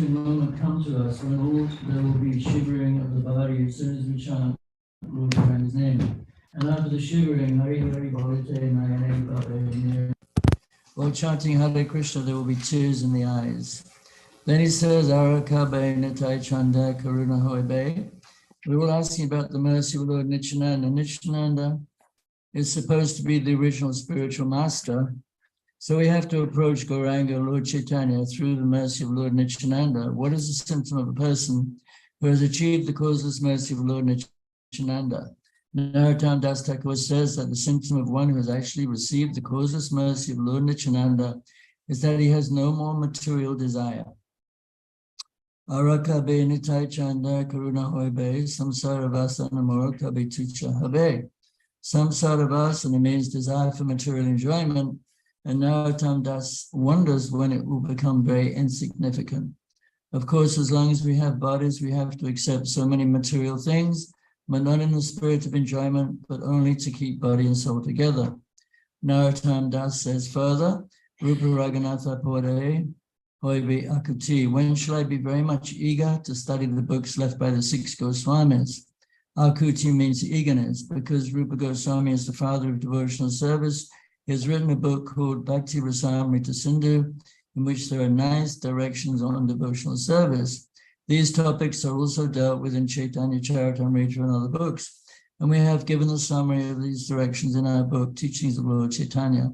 moment come to us when all there will be shivering of the body as soon as we chant Lord Krishna's name. And after the shivering, Hari Hari Bholite Nayane Bhave. While chanting Hare Krishna, there will be tears in the eyes. Then he says, Arakabe Nitai Chanda Karuna Hoibe. We were asking about the mercy of Lord Nityananda. Nityananda is supposed to be the original spiritual master. So we have to approach Gauranga, Lord Chaitanya, through the mercy of Lord Nityananda. What is the symptom of a person who has achieved the causeless mercy of Lord Nityananda? Narottam Das Thakur says that the symptom of one who has actually received the causeless mercy of Lord Nityananda is that he has no more material desire. Arakabe nitai chanda karuna hoibe samsara vasana morakabe tucha habe. Samsara vasana means desire for material enjoyment, and Narottam Das wonders when it will become very insignificant. Of course, as long as we have bodies, we have to accept so many material things, but not in the spirit of enjoyment, but only to keep body and soul together. Narottam Das says further, Rupa Raghunatha Pore Hoibi Akuti. When shall I be very much eager to study the books left by the 6 Goswamis? Akuti means eagerness, because Rupa Goswami is the father of devotional service. He has written a book called Bhakti Rasamrita Sindhu, in which there are nice directions on devotional service. These topics are also dealt with in Chaitanya Charitamrita and other books, and we have given a summary of these directions in our book, Teachings of Lord Chaitanya.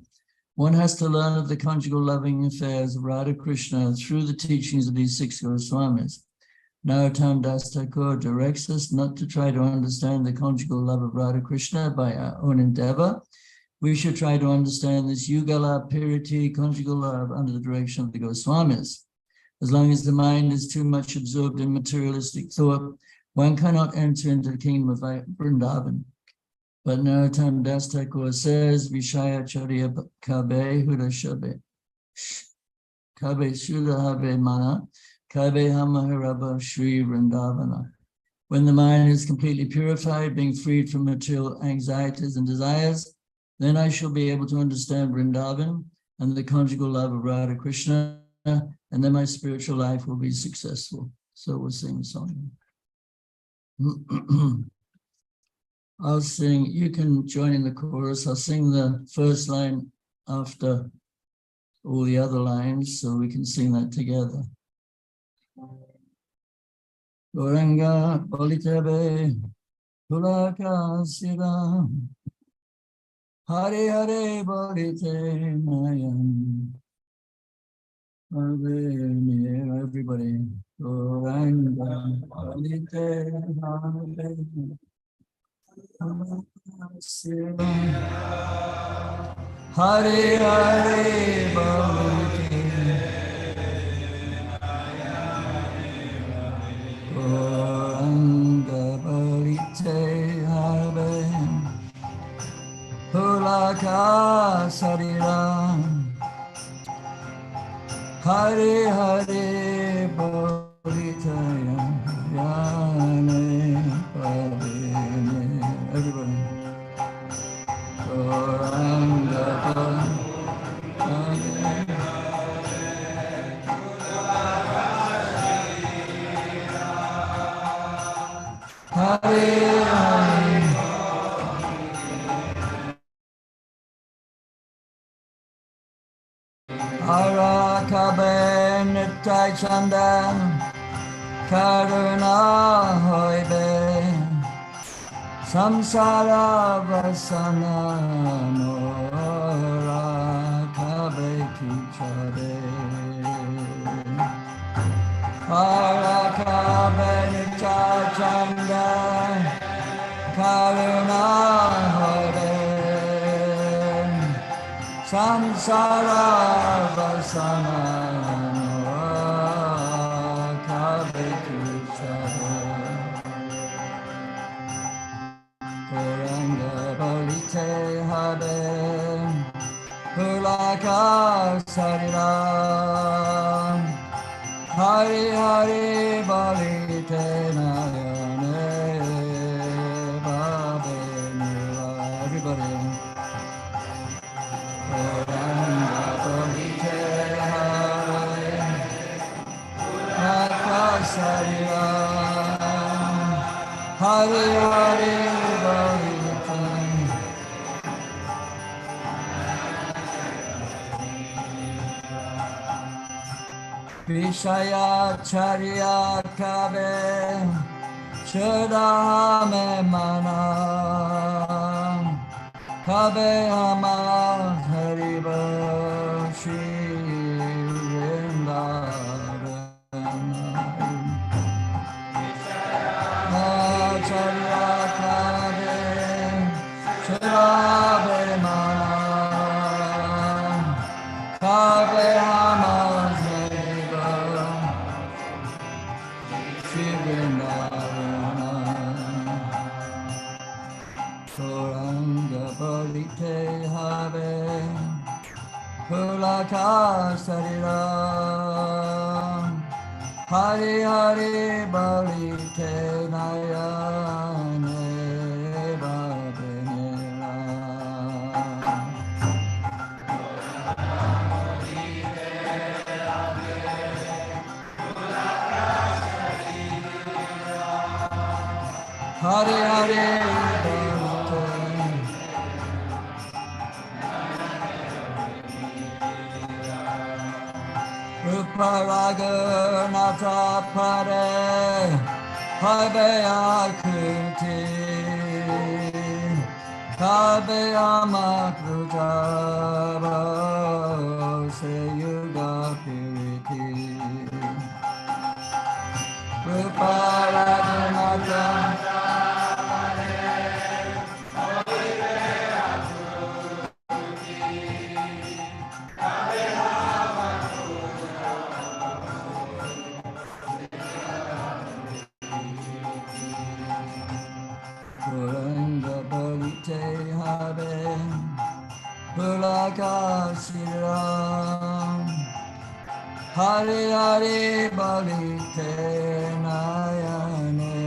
One has to learn of the conjugal loving affairs of Radha Krishna through the teachings of these 6 Goswamis. Narottam Das Thakur directs us not to try to understand the conjugal love of Radha Krishna by our own endeavor. We should try to understand this Yugala Piriti conjugal love under the direction of the Goswamis. As long as the mind is too much absorbed in materialistic thought, one cannot enter into the kingdom of Vrindavan. But Narottam Das Thakur says, Vishaya Charya Kabe Huda Shabe Kabe Shuddha Habe Mana Kabe Hamaharabha Shri Vrindavana. When the mind is completely purified, being freed from material anxieties and desires, then I shall be able to understand Vrindavan and the conjugal love of Radha Krishna, and then my spiritual life will be successful. So we'll sing the song. I'll sing, you can join in the chorus. I'll sing the first line after all the other lines, so we can sing that together. Gauranga Bolitabe Pulaka Sira Hare Hare Bolite Nayan. Everybody. Gauranga Bolite Nayan. Hare Hare Bhavati Gauranga Bhalite Hare Pulaka Sarira Hare Hare Bhalite Yane Bhavene. Everybody. Gauranga Hare Hare Arakabe Nitai Chanda Karuna Hoibe Samsara Vasana Nora Kabe Kichare Arakabe Nitai Chanda Karuna Hoibe Samsara Vasana Nora Kabe Kichare Gauranga Bhalite Habe Pulaka Sarira Hare Hare Bhalite Nayane Bhavene. Everybody. Gauranga Bhalite Habe Hare Hare Bolitam Vishaya Charya Kabe Shadahame Mana Kabe Hama Hariba Shri Vrindavan Charya Kabe Shadabe Mana Kabe Hama Hariba Shri Vrindavan Toranga Balite Have Kulaka Sarira Hari Hari Balite Nayane Babenera Hari Hari Ruparaganata Pare Habeya Kuti Habeya Makrutava Seyuga Piriti Ruparaganata Hari Hari Balite Nayane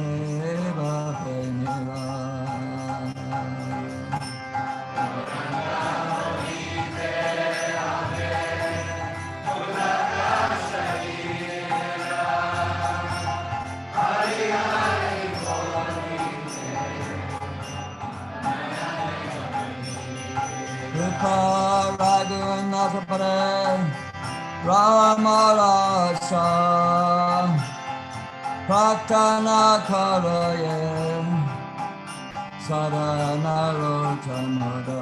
Babenera Raghunath Pare Ramarasa Pratana Karaye Sadhana Rotamada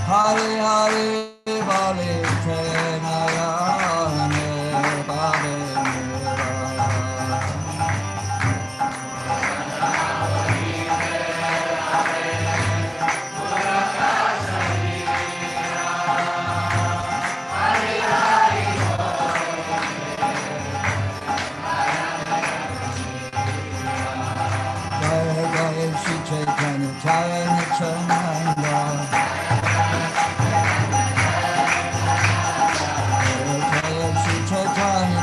Hari Hari Balite Nayane Babenera Jaya Jaya Sri Chaitanya Mahaprabhu Sri Chaitanya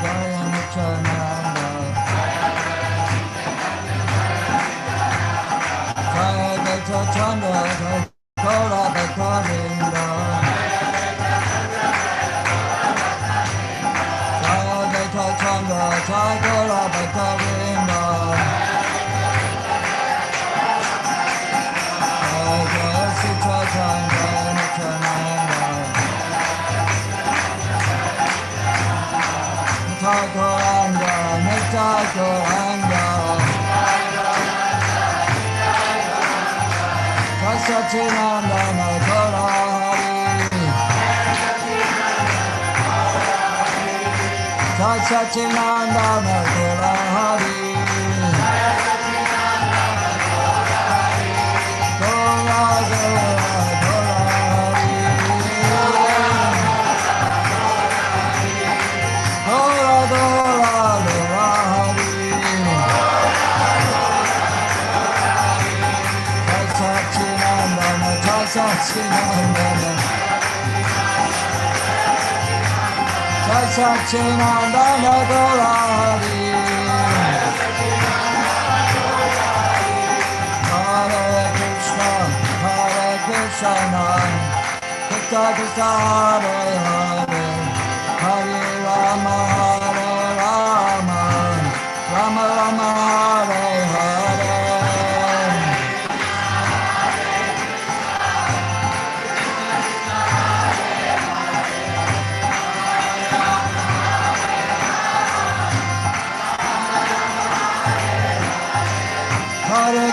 Jaya Chanda Kora Bakarinda Jaya Chanda Kora Bakarinda Jaya Sri Chaitanya Thakuranga, Nithakuranga Sacinandana Gorahari Sacinandana Gorahari Gora Gora Gorahari Gora Gora Gorahari Sachinandana Jai Sachinandana Gaurahari Hare Krishna Krishna Krishna Hare Hare Hare Rama Rama Rama Hare Hare Hare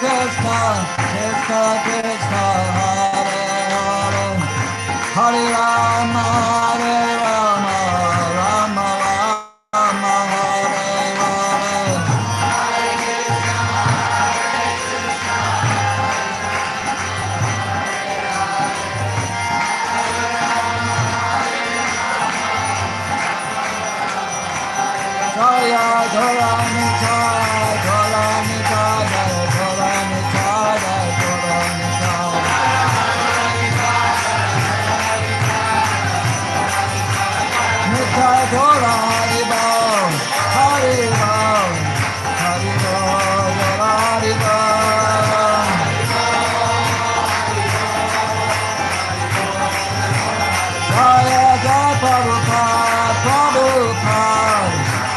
Krishna, Krishna Krishna, Hare Hare, Hare Rama, Rama Rama, Hare Hare. Jaya Dharani Jaya Dharani Jaya Dharani Jaya Dharani Jaya Nitai Dharani Bhav Hari Bhav Hari Bhav Dharani Bhav Jaya Jaya Prabhupada Prabhupada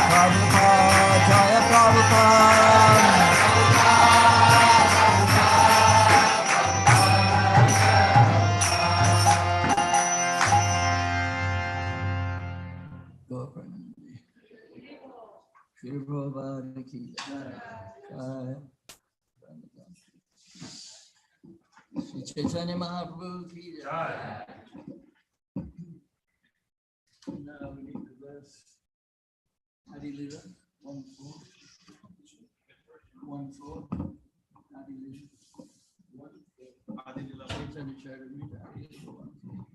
Prabhupada, Jaya Prabhupada. Go Shri Prabhupada ki jai. Sri Chaitanya Mahaprabhu ki jai. Now we need to verse. Adi Lila, 1-4. 1-4. Adi Lila. Adi Lila. Chaitanya Charitamrita, Adi Lila, 1-4.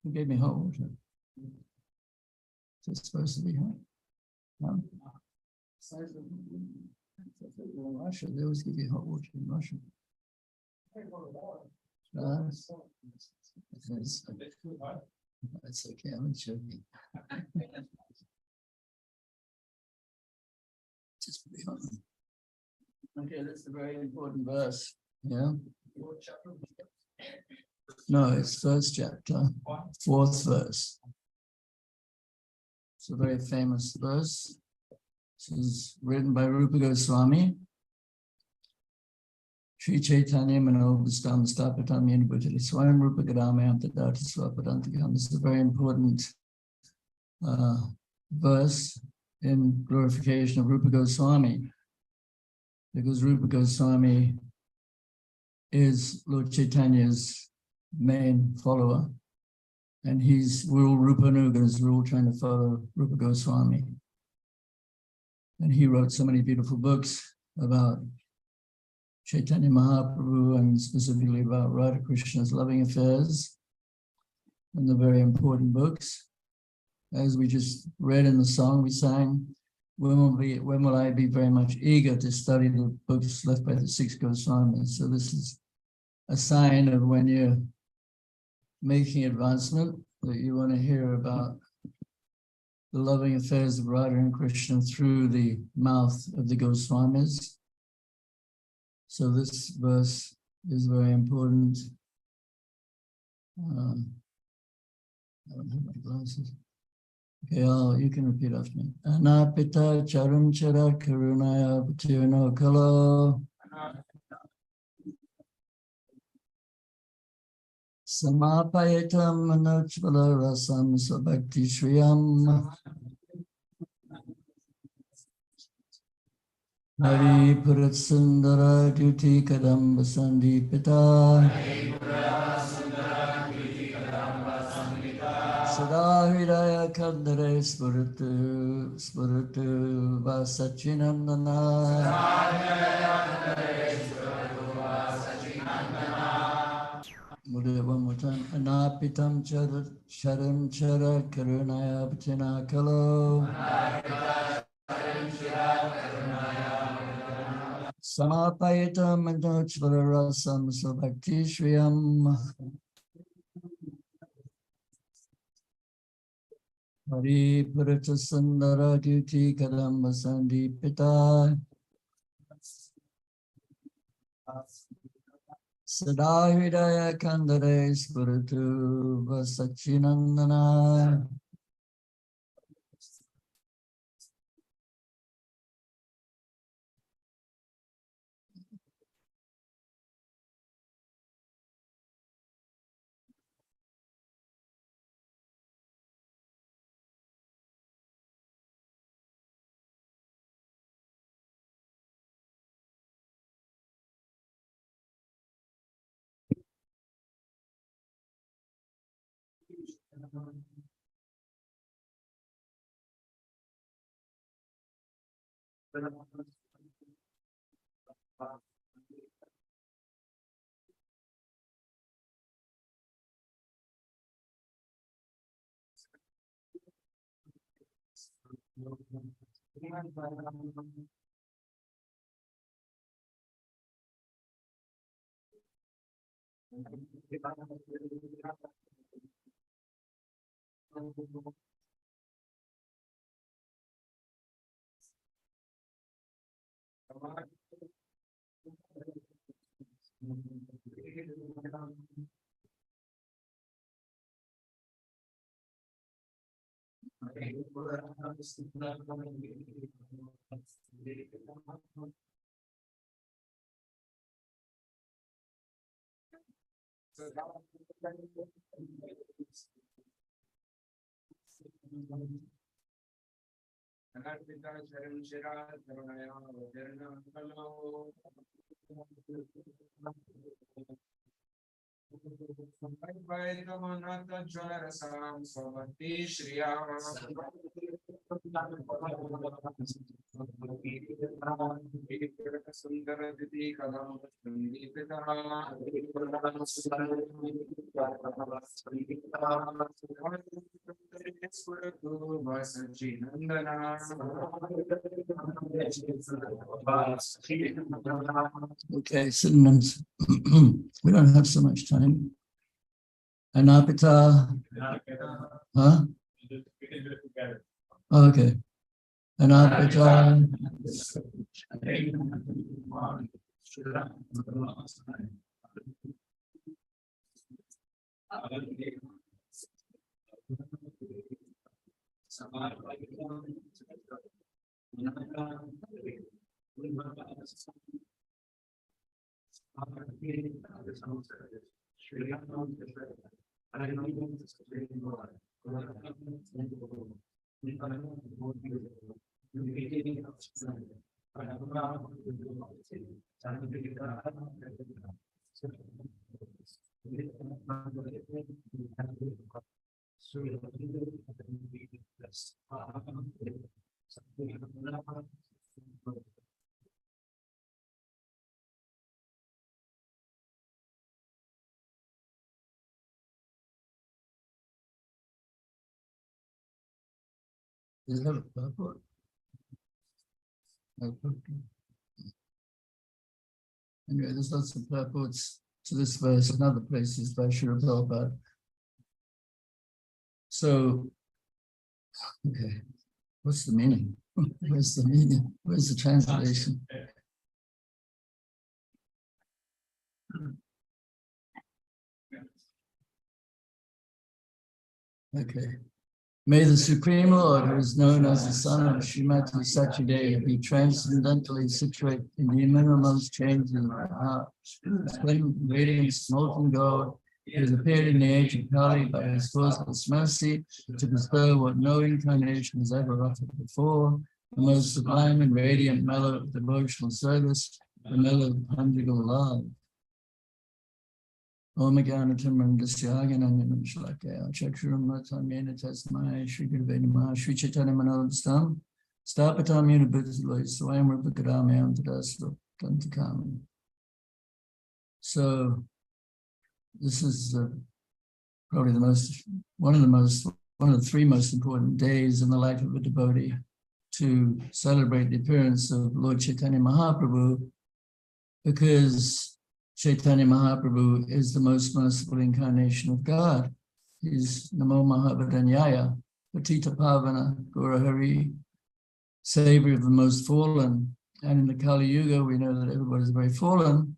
Who gave me hot water? Is it supposed to be hot? No? In Russia, they always give you hot water in Russia. It's okay, I'm joking. Just be hot. Okay, that's a very important verse. Yeah. No, it's first chapter, 4th verse. It's a very famous verse. This is written by Rupa Goswami. Sri Chaitanya Manobhustam Stapatam Yenabhutali Swayam Rupa Gadamyam Tadati Swapadantikam. This is a very important verse in glorification of Rupa Goswami, because Rupa Goswami is Lord Chaitanya's main follower, and we're all Rupa Nugas, we're all trying to follow Rupa Goswami. And he wrote so many beautiful books about Chaitanya Mahaprabhu and specifically about Radha Krishna's loving affairs, and the very important books. As we just read in the song we sang, when will I be very much eager to study the books left by the 6 Goswamis? So this is a sign of when you're making advancement, that you want to hear about the loving affairs of Radha and Krishna through the mouth of the Goswamis. So this verse is very important. I don't have my glasses. Okay, you can repeat after me. Anapita charunchara karunaya patirno kalo. Samapayatam manochvala rasam sabhakti shriyam. Hari Purat Sundara Duti Kadamba Sandipita. Sada Hridaya Kandare Spuratu Vasachinandana. We'll do it one more time. Anapitam charan chara karunaya patina kalo. Samapayitam mandochvara rasam sabhakti shriyam. Hari Purata Sundara Duty Kadamba Sandipita Sada Hridaya Kandare Spuratu Vasachinandana. Okay, synonyms. We don't have so much time. Anapita. Huh? Okay. Anapita. Is that a purport? Anyway, there's lots of purports to this verse and other places by Srila Prabhupada. So, okay, what's the meaning? Where's the meaning? Where's the translation? Okay. May the Supreme Lord, who is known as the Son of Srimati Sachideya, be transcendentally situated in the innermost changes of the heart, splendid radiance, molten gold. He has appeared in the age of Kali by his causeless mercy to bestow what no incarnation has ever offered before, the most sublime and radiant mellow of devotional service, the mellow of conjugal love. Om Ganatam Rangasyagananganam Shalakaya Chakshuram Latamena Tasmai Sri Gurve Namah Sri Chaitanya Mahaprabhu Stapatam Unibhutaloy Swayam Rupakaramyam Tadasva Tantakam. So this is probably one of the three most important days in the life of a devotee, to celebrate the appearance of Lord Chaitanya Mahaprabhu, because Chaitanya Mahaprabhu is the most merciful incarnation of God. He's Namo Mahavadanyaya, Patita Pavana, Gaurahari, savior of the most fallen. And in the Kali Yuga, we know that everybody's very fallen.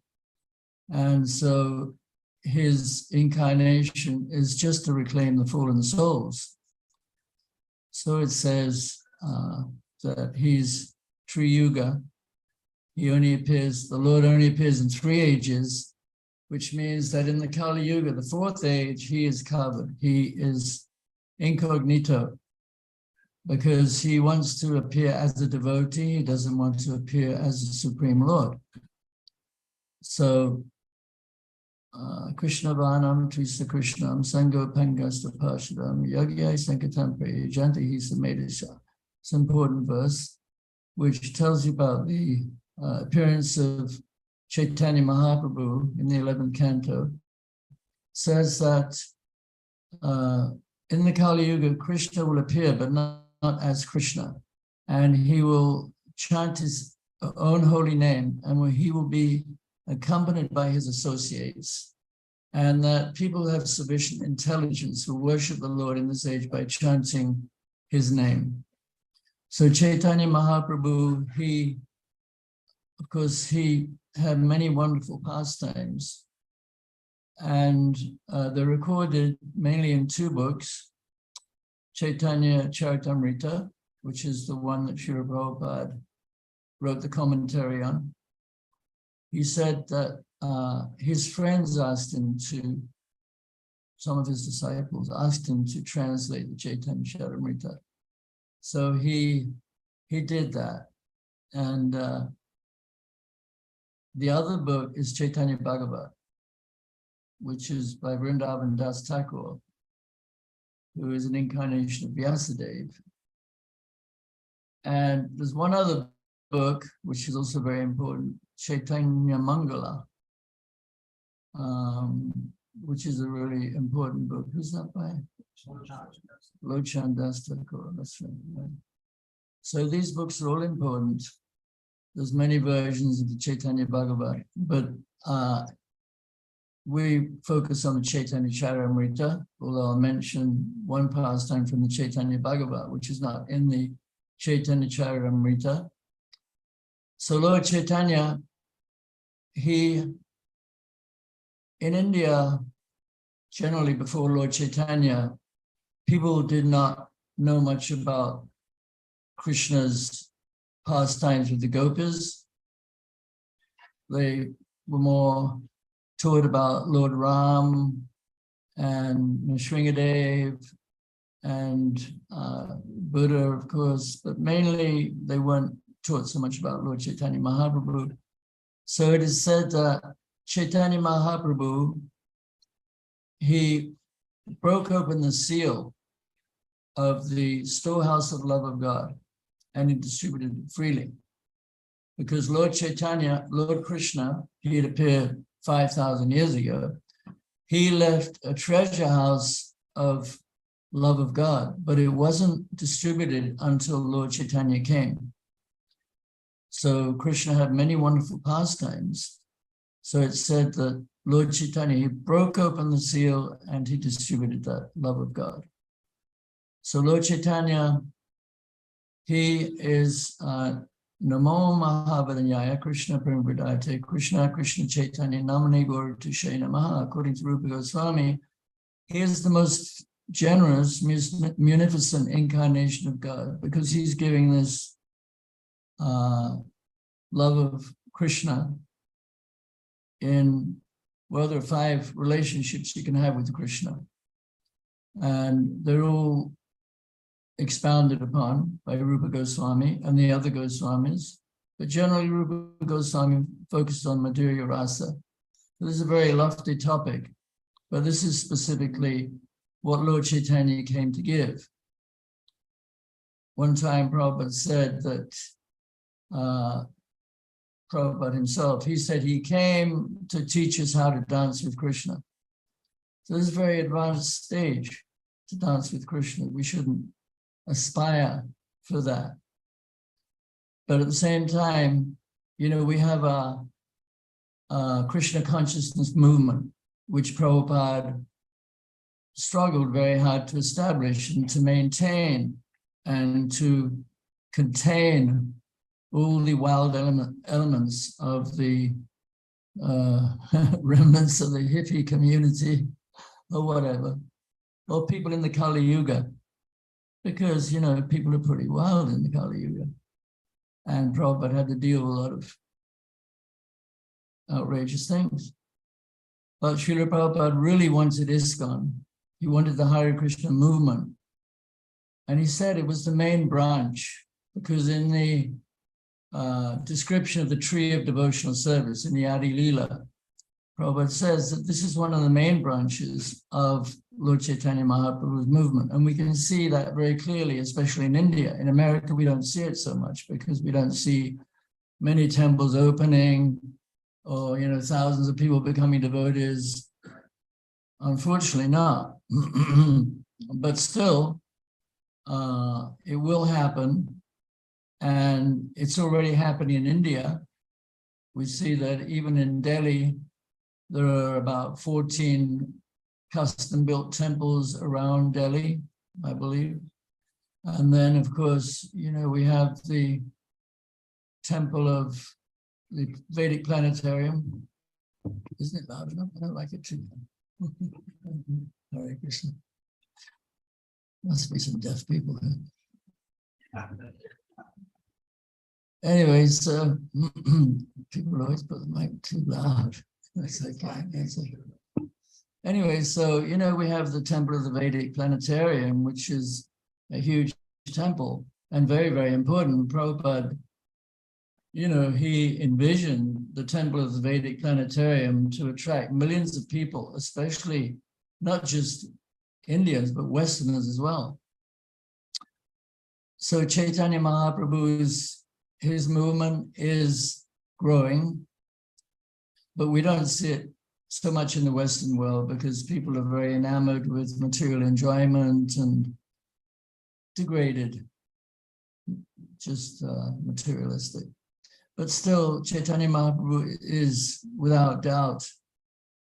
And so his incarnation is just to reclaim the fallen souls. So it says that he's Tri Yuga. The Lord only appears in 3 ages, which means that in the Kali Yuga, the 4th age, he is covered. He is incognito, because he wants to appear as a devotee. He doesn't want to appear as a Supreme Lord. So, Krishna Vanam, Trisa Krishnam, Sango Pangasta Pashadam, Yagyai Sankatam Prayajanti Hisamedisha. It's an important verse, which tells you about the appearance of Chaitanya Mahaprabhu in the 11th canto. Says that in the Kali Yuga, Krishna will appear, but not as Krishna. And he will chant his own holy name, and he will be accompanied by his associates. And that people who have sufficient intelligence will worship the Lord in this age by chanting his name. So Chaitanya Mahaprabhu, he had many wonderful pastimes, and they're recorded mainly in 2 books, Chaitanya Charitamrita, which is the one that Srila Prabhupada wrote the commentary on. He said that his friends some of his disciples asked him to translate the Chaitanya Charitamrita. So he did that. And the other book is Chaitanya Bhagavat, which is by Vrindavan Das Thakur, who is an incarnation of Vyasadeva. And there's one other book, which is also very important, Chaitanya Mangala, which is a really important book. Who's that by? Lochan Das Thakur, that's right. So these books are all important. There's many versions of the Chaitanya Bhagavat, but we focus on the Chaitanya Charitamrita, although I'll mention one pastime from the Chaitanya Bhagavat, which is not in the Chaitanya Charitamrita. So Lord Chaitanya, in India, generally before Lord Chaitanya, people did not know much about Krishna's pastimes with the gopas. They were more taught about Lord Ram and Nrsimhadev and Buddha, of course, but mainly they weren't taught so much about Lord Chaitanya Mahaprabhu. So it is said that Chaitanya Mahaprabhu, he broke open the seal of the storehouse of love of God, and he distributed it freely. Because Lord Chaitanya, Lord Krishna, he had appeared 5,000 years ago. He left a treasure house of love of God, but it wasn't distributed until Lord Chaitanya came. So Krishna had many wonderful pastimes. So it's said that Lord Chaitanya, he broke open the seal and he distributed that love of God. So Lord Chaitanya, he is Namo Mahavadanyaya Krishna Premvridate Krishna Krishna Chaitanya Namane Gaur Tushe Namaha. According to Rupa Goswami, he is the most generous, munificent incarnation of God, because he's giving this love of Krishna in, well, there are 5 relationships you can have with Krishna. And they're all expounded upon by Rupa Goswami and the other Goswamis. But generally, Rupa Goswami focuses on Madhurya Rasa. This is a very lofty topic, but this is specifically what Lord Chaitanya came to give. One time Prabhupada said that, Prabhupada himself, he said he came to teach us how to dance with Krishna. So this is a very advanced stage to dance with Krishna. We shouldn't aspire for that. But at the same time, you know, we have a Krishna consciousness movement, which Prabhupada struggled very hard to establish and to maintain and to contain all the wild elements of the remnants of the hippie community or whatever, or people in the Kali Yuga, because, you know, people are pretty wild in the Kali Yuga. And Prabhupada had to deal with a lot of outrageous things. But Srila Prabhupada really wanted ISKCON. He wanted the Hare Krishna movement. And he said it was the main branch, because in the description of the tree of devotional service in the Adi Lila, Prabhupada says that this is one of the main branches of Lord Chaitanya Mahaprabhu's movement. And we can see that very clearly, especially in India. In America, we don't see it so much because we don't see many temples opening or, you know, thousands of people becoming devotees. Unfortunately not. But still, it will happen. And it's already happening in India. We see that even in Delhi, there are about 14 custom-built temples around Delhi, I believe. And then, of course, you know, we have the temple of the Vedic Planetarium. Isn't it loud enough? I don't like it too. Hare Krishna. Must be some deaf people here. Anyway, so people always put the mic too loud. That's okay. That's okay. Anyway, so, you know, we have the Temple of the Vedic Planetarium, which is a huge temple and very, very important. Prabhupada, you know, he envisioned the Temple of the Vedic Planetarium to attract millions of people, especially not just Indians, but Westerners as well. So Chaitanya Mahaprabhu's, his movement is growing, but we don't see it so much in the Western world because people are very enamored with material enjoyment and degraded, just materialistic. But still, Chaitanya Mahaprabhu is, without doubt,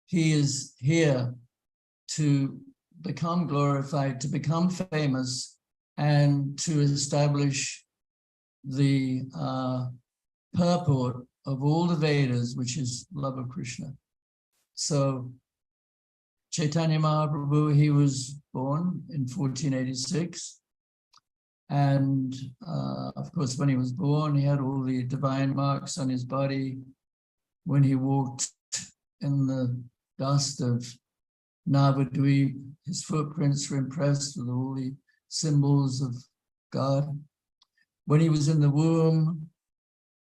he is here to become glorified, to become famous, and to establish the purport of all the Vedas, which is love of Krishna. So Chaitanya Mahaprabhu, he was born in 1486. And of course, when he was born, he had all the divine marks on his body. When he walked in the dust of Navadvip, his footprints were impressed with all the symbols of God. When he was in the womb,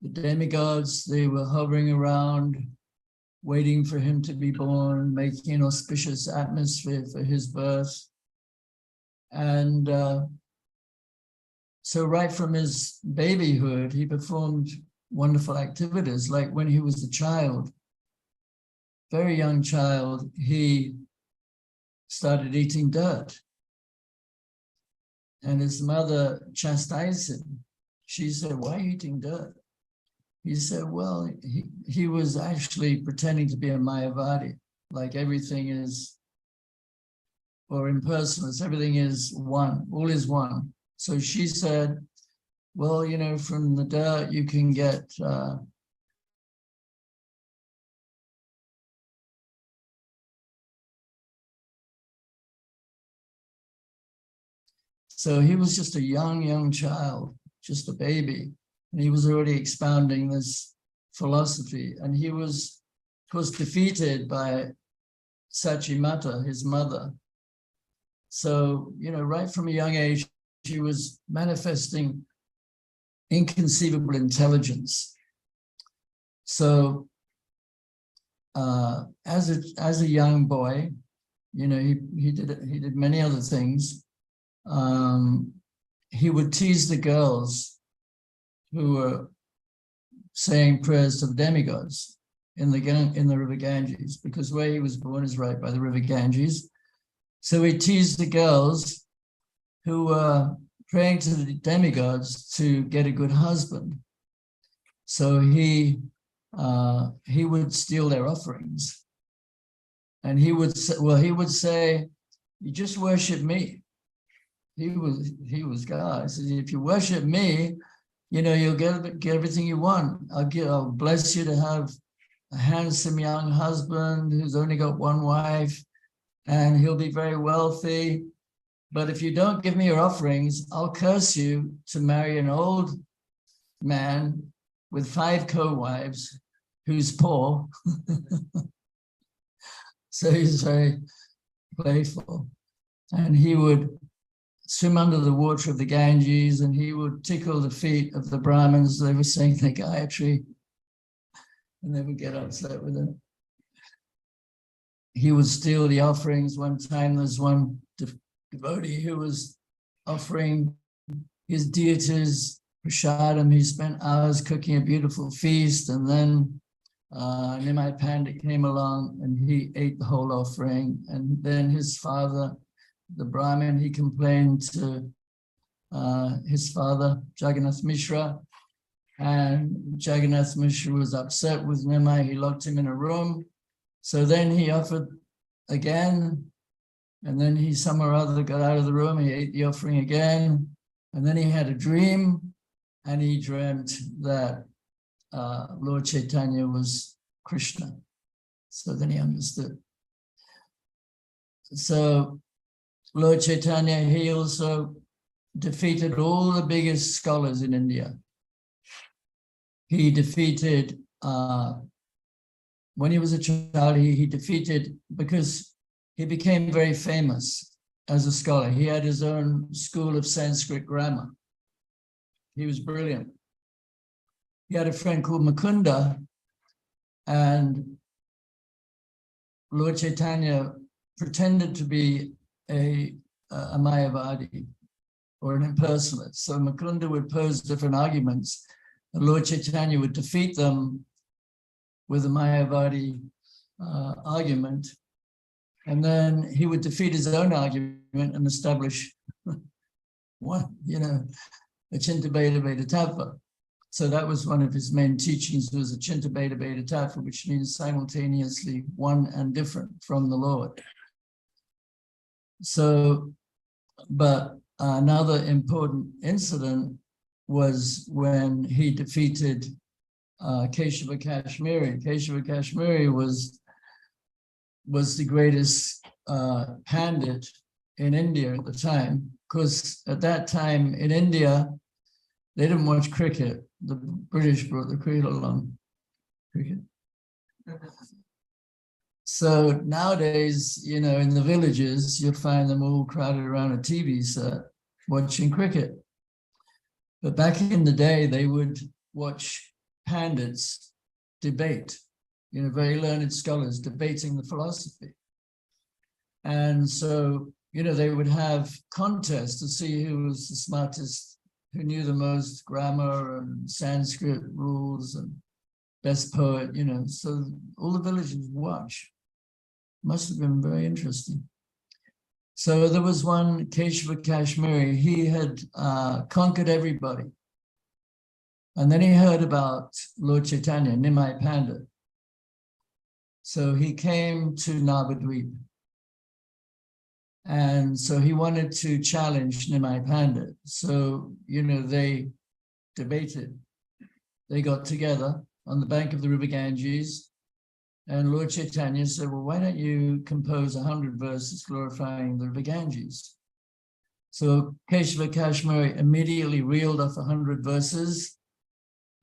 the demigods, they were hovering around, waiting for him to be born, making an auspicious atmosphere for his birth. And so right from his babyhood, he performed wonderful activities. Like when he was a child, very young child, he started eating dirt. And his mother chastised him. She said, "Why are you eating dirt?" He said, well, he was actually pretending to be a Mayavadi, like everything is, or impersonalist, everything is one, all is one. So she said, well, you know, from the dirt you can get so he was just a young child, just a baby. And he was already expounding this philosophy. And he was, of course, defeated by Sachimata, his mother. So, you know, right from a young age, he was manifesting inconceivable intelligence. So as a young boy, you know, he did many other things. He would tease the girls who were saying prayers to the demigods. in the river Ganges, because where he was born is right by the river Ganges. So he teased the girls who were praying to the demigods to get a good husband. So he would steal their offerings, and he would say, "You just worship me." He was God. He says, "If you worship me, you'll get everything you want. I'll bless you to have a handsome young husband who's only got one wife, and he'll be very wealthy. But if you don't give me your offerings, I'll curse you to marry an old man with 5 co-wives who's poor." So he's very playful. And he would swim under the water of the Ganges, and he would tickle the feet of the Brahmins. They were saying the Gayatri, and they would get upset with him. He would steal the offerings. One time there's one devotee who was offering his deities prasadam. He spent hours cooking a beautiful feast, and then Nimai Pandit came along and he ate the whole offering. And then his father, the Brahmin, he complained to his father, Jagannath Mishra, and Jagannath Mishra was upset with Nimai. He locked him in a room. So then he offered again, and then he somehow or other got out of the room. He ate the offering again, and then he had a dream, and he dreamt that Lord Chaitanya was Krishna. So then he understood. So Lord Chaitanya, he also defeated all the biggest scholars in India. He defeated, when he was a child, he defeated, because he became very famous as a scholar. He had his own school of Sanskrit grammar. He was brilliant. He had a friend called Mukunda, and Lord Chaitanya pretended to be a Mayavadi or an impersonalist. So Mukunda would pose different arguments, and Lord Chaitanya would defeat them with a Mayavadi argument. And then he would defeat his own argument and establish one, Achinta Bheda Bheda Tattva. So that was one of his main teachings, was Achinta Bheda Bheda Tattva, which means simultaneously one and different from the Lord. So, but another important incident was when he defeated Keshava Kashmiri. Keshava Kashmiri was the greatest Pandit in India at the time, because at that time in India, they didn't watch cricket. The British brought the cricket along. Cricket. So nowadays, in the villages, you'll find them all crowded around a TV set watching cricket. But back in the day, they would watch Pandits debate, very learned scholars debating the philosophy. And so, they would have contests to see who was the smartest, who knew the most grammar and Sanskrit rules and best poet, so all the villagers watch. Must have been very interesting. So there was one, Keshava Kashmiri, he had conquered everybody. And then he heard about Lord Chaitanya, Nimai Pandit. So he came to Navadvip. And so he wanted to challenge Nimai Pandit. So, they debated. They got together on the bank of the river Ganges. And Lord Chaitanya said, well, why don't you compose 100 verses glorifying the river Ganges? So Keshava Kashmiri immediately reeled off 100 verses.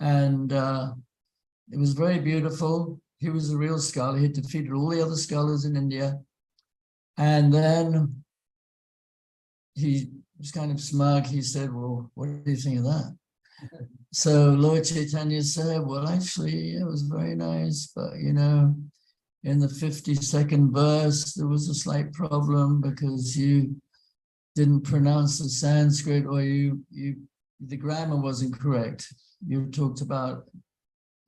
And it was very beautiful. He was a real scholar. He had defeated all the other scholars in India. And then he was kind of smug. He said, well, what do you think of that? So Lord Chaitanya said, well, actually, it was very nice, but, in the 52nd verse, there was a slight problem because you didn't pronounce the Sanskrit, or the grammar wasn't correct. You talked about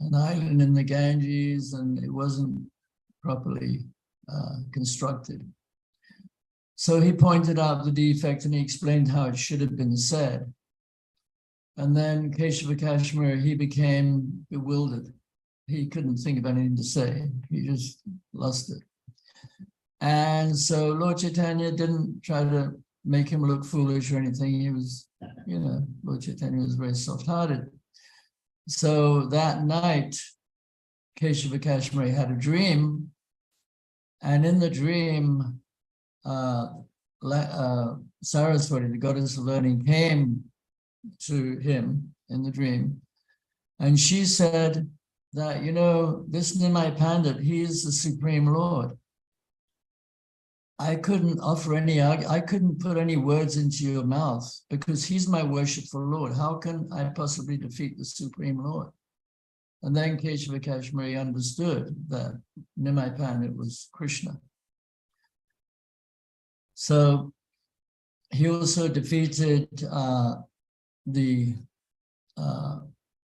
an island in the Ganges, and it wasn't properly constructed. So he pointed out the defect and he explained how it should have been said. And then Keshava Kashmir, he became bewildered. He couldn't think of anything to say. He just lost it. And so Lord Chaitanya didn't try to make him look foolish or anything. He was, Lord Chaitanya was very soft-hearted. So that night, Keshava Kashmir had a dream. And in the dream, Saraswati, the goddess of learning, came to him in the dream. And she said that, this Nimai Pandit, he is the Supreme Lord. I couldn't I couldn't put any words into your mouth because he's my worshipful Lord. How can I possibly defeat the Supreme Lord? And then Keshava Kashmiri understood that Nimai Pandit was Krishna. So he also defeated the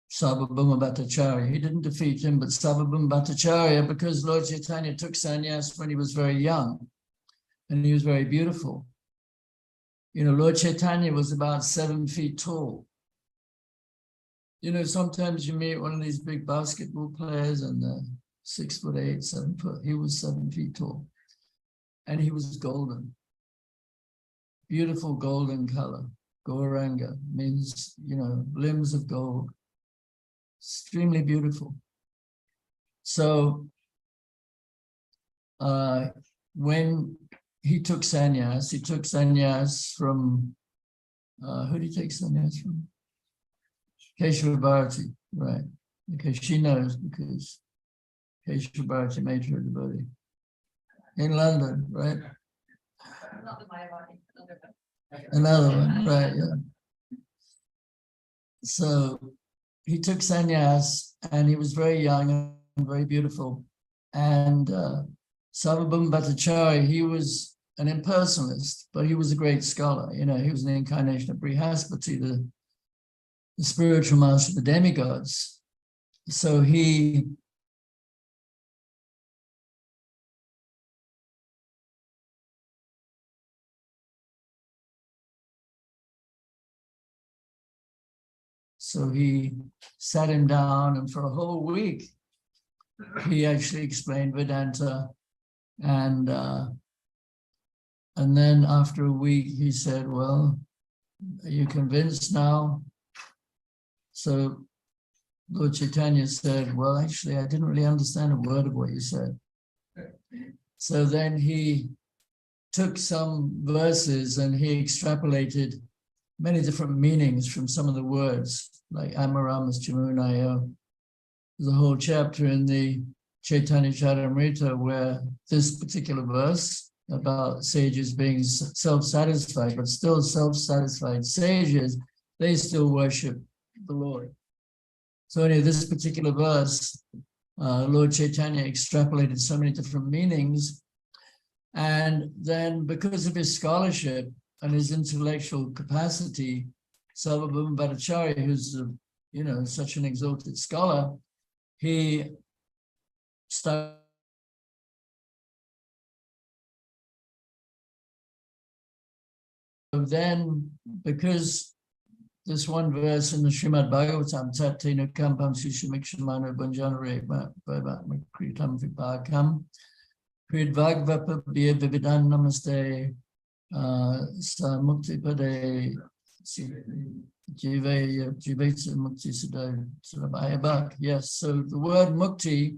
Sarvabhauma Bhattacharya. He didn't defeat him, but Sarvabhauma Bhattacharya, because Lord Chaitanya took sannyas when he was very young and he was very beautiful. Lord Chaitanya was about 7 feet tall. Sometimes you meet one of these big basketball players and they're 6'8", 7 foot. He was 7 feet tall and he was golden. Beautiful golden color. Gauranga means, limbs of gold. Extremely beautiful. So when he took sannyas from, who did he take sannyas from? Keshava Bharati, right. Because she knows, because Keshava Bharati made her a devotee. In London, right? Another one, right, yeah. So he took sannyas and he was very young and very beautiful. And Sarvabhauma Bhattacharya, he was an impersonalist, but he was a great scholar. He was an incarnation of Brihaspati, the spiritual master of the demigods. So he sat him down, and for a whole week, he actually explained Vedanta. And then after a week, he said, well, are you convinced now? So Lord Chaitanya said, well, actually, I didn't really understand a word of what you said. So then he took some verses and he extrapolated many different meanings from some of the words, like Amaramas Chamunayo. There's a whole chapter in the Chaitanya Charitamrita where this particular verse about sages being self-satisfied, but still self-satisfied sages, they still worship the Lord. So anyway, this particular verse, Lord Chaitanya extrapolated so many different meanings. And then because of his scholarship and his intellectual capacity, Sarvabhauma Bhattacharya, who's such an exalted scholar, he started then, because this one verse in the Srimad Bhagavatam, Tattena Kampam Sushamikshmano Banjanare Kritam Vipakam Pridvagvapa Vividan Namaste Sa Mukti Pade Jivetsa Mukti Sadabhayabak. Yes, so the word mukti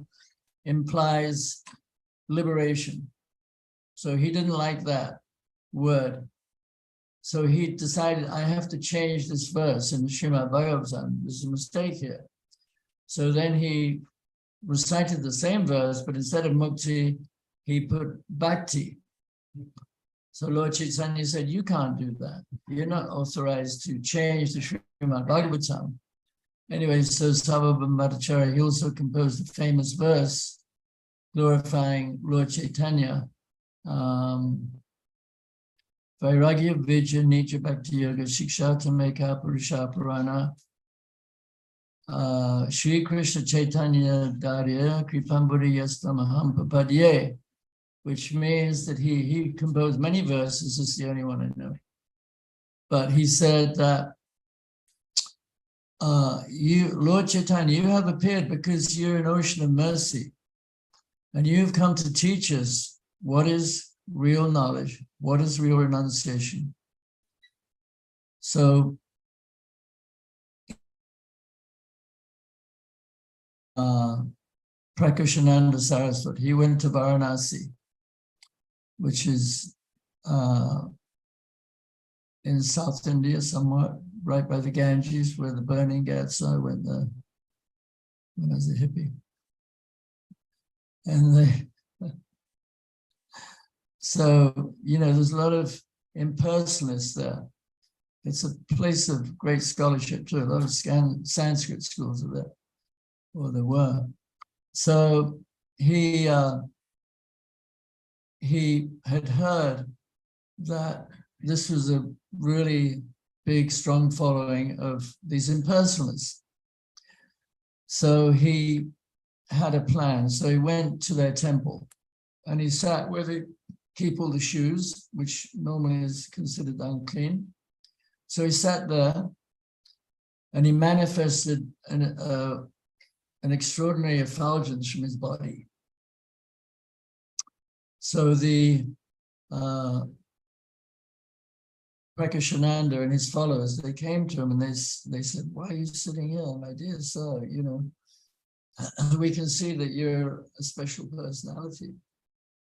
implies liberation. So he didn't like that word. So he decided, I have to change this verse in the Srimad Bhagavatam. There's a mistake here. So then he recited the same verse, but instead of mukti, he put bhakti. So Lord Chaitanya said, you can't do that. You're not authorized to change the Srimad Bhagavatam. Anyway, so Sarvabhauma Bhattacharya, he also composed a famous verse glorifying Lord Chaitanya. Vairagya Vijja Nitya Bhakti Yoga Shiksha Tameka Purusha Purana Sri Krishna Chaitanya Darya Kripamburi Yastamaham Papadye, which means that he composed many verses. This is the only one I know. But he said that Lord Chaitanya, you have appeared because you're an ocean of mercy. And you've come to teach us what is real knowledge, what is real renunciation. So Prakashananda Saraswati, he went to Varanasi, which is in South India somewhat, right by the Ganges, where the burning gets. I went there when I was a hippie. And so, there's a lot of impersonalists there. It's a place of great scholarship too. A lot of Sanskrit schools are there, or there were. So he had heard that this was a really big, strong following of these impersonalists. So he had a plan. So he went to their temple and he sat where they keep all the shoes, which normally is considered unclean. So he sat there and he manifested an extraordinary effulgence from his body. So the Prakashananda and his followers, they came to him and they said, "Why are you sitting here, my dear sir? We can see that you're a special personality.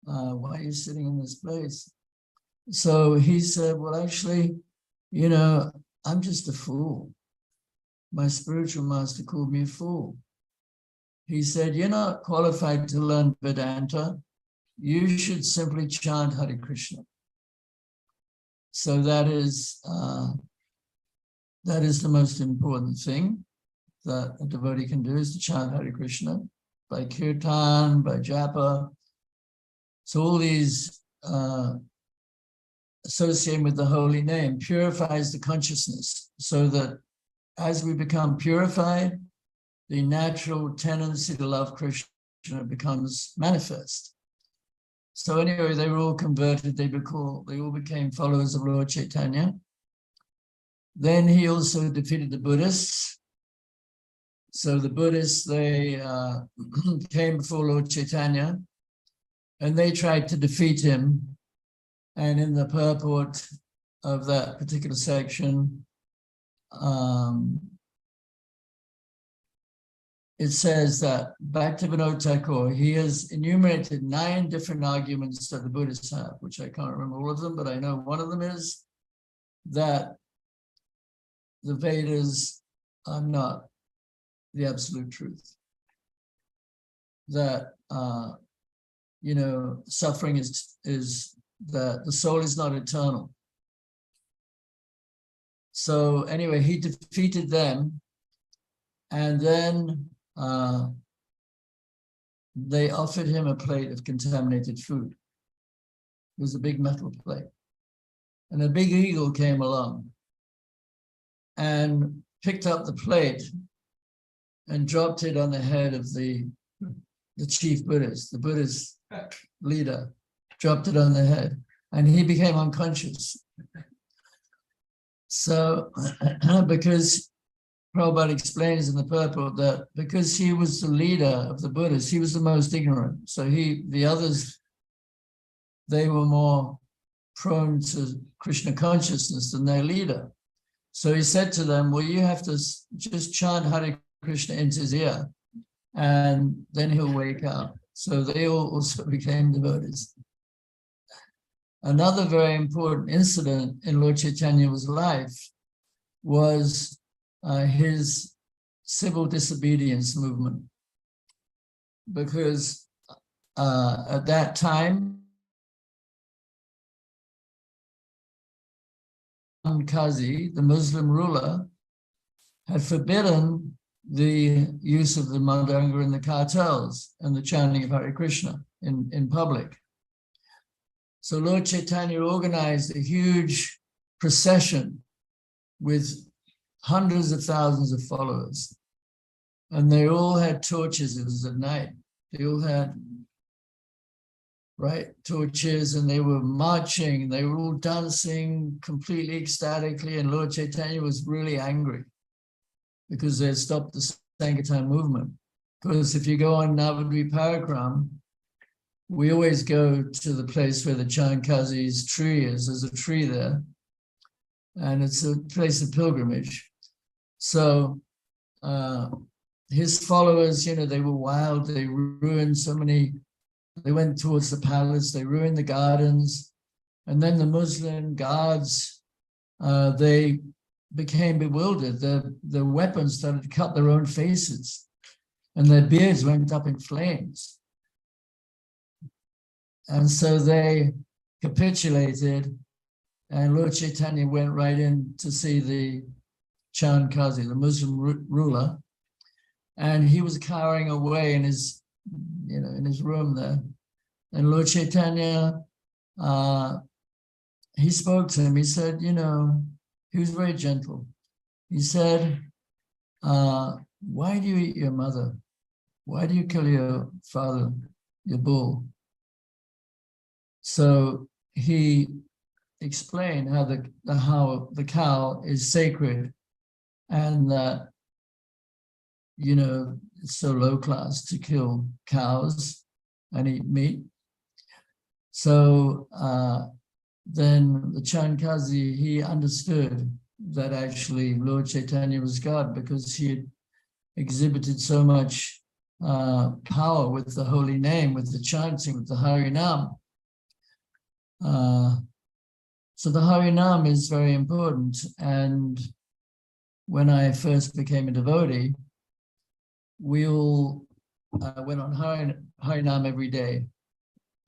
Why are you sitting in this place?" So he said, "Well, actually, I'm just a fool. My spiritual master called me a fool. He said, you're not qualified to learn Vedanta. You should simply chant Hare Krishna." So that is the most important thing that a devotee can do, is to chant Hare Krishna by kirtan, by japa. So all these associated with the holy name purifies the consciousness, so that as we become purified, the natural tendency to love Krishna becomes manifest. So anyway, they were all converted. They all became followers of Lord Chaitanya. Then he also defeated the Buddhists. So the Buddhists, they came before Lord Chaitanya and they tried to defeat him. And in the purport of that particular section, it says that Bhaktivinoda Thakur, he has enumerated 9 different arguments that the Buddhists have, which I can't remember all of them, but I know one of them is that the Vedas are not the absolute truth. That, suffering is that the soul is not eternal. So anyway, he defeated them, and then they offered him a plate of contaminated food. It was a big metal plate. And a big eagle came along and picked up the plate and dropped it on the head of the chief Buddhist, the Buddhist leader, dropped it on the head, and he became unconscious. So, because Prabhupada explains in the purport that because he was the leader of the Buddhists, he was the most ignorant. So the others, they were more prone to Krishna consciousness than their leader. So he said to them, well, you have to just chant Hare Krishna into his ear, and then he'll wake up. So they all also became devotees. Another very important incident in Lord Chaitanya's life was his civil disobedience movement, because at that time, Qazi, the Muslim ruler, had forbidden the use of the Madanga and the cartels and the chanting of Hare Krishna in public. So Lord Chaitanya organized a huge procession with hundreds of thousands of followers. and they all had torches. It was at night. They all had torches, and they were marching. They were all dancing completely ecstatically, and Lord Chaitanya was really angry because they had stopped the Sankirtan movement. Because if you go on Navadvip Parikram, we always go to the place where the Chankazi's tree is. There's a tree there, and it's a place of pilgrimage. So his followers, they were wild. They ruined so many. They went towards the palace. They ruined the gardens. And then the Muslim guards, they became bewildered. Their weapons started to cut their own faces, and their beards went up in flames. And so they capitulated, and Lord Chaitanya went right in to see the Chand Kazi, the Muslim ruler, and he was cowering away in his room there. And Lord Chaitanya, he spoke to him. He said, he was very gentle. He said, why do you eat your mother? Why do you kill your father, your bull? So he explained how the cow is sacred, and that, it's so low class to kill cows and eat meat. So then the Chankazi, he understood that actually Lord Chaitanya was God, because he had exhibited so much power with the holy name, with the chanting, with the Harinam. So the Harinam is very important. And when I first became a devotee, we all went on Harinam every day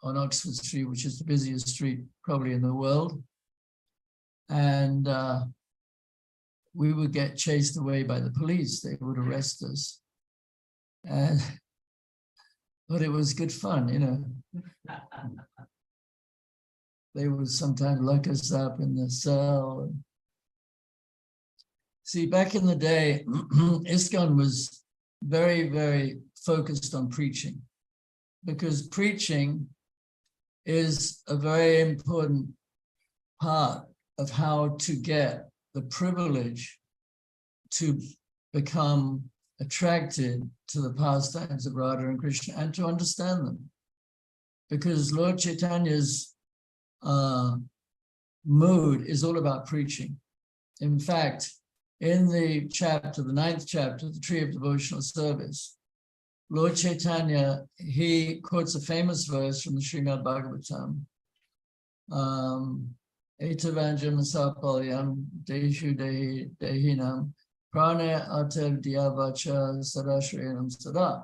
on Oxford Street, which is the busiest street probably in the world. And we would get chased away by the police. They would arrest us. But it was good fun, They would sometimes lock us up in the cell. See, back in the day, ISKCON was very, very focused on preaching, because preaching is a very important part of how to get the privilege to become attracted to the pastimes of Radha and Krishna and to understand them. Because Lord Chaitanya's mood is all about preaching. In fact, in the ninth chapter, the Tree of Devotional Service, Lord Chaitanya, he quotes a famous verse from the Srimad Bhagavatam. Etavanjam sapalyam deshu dehinam prana atev diavacha sadashrayanam sada,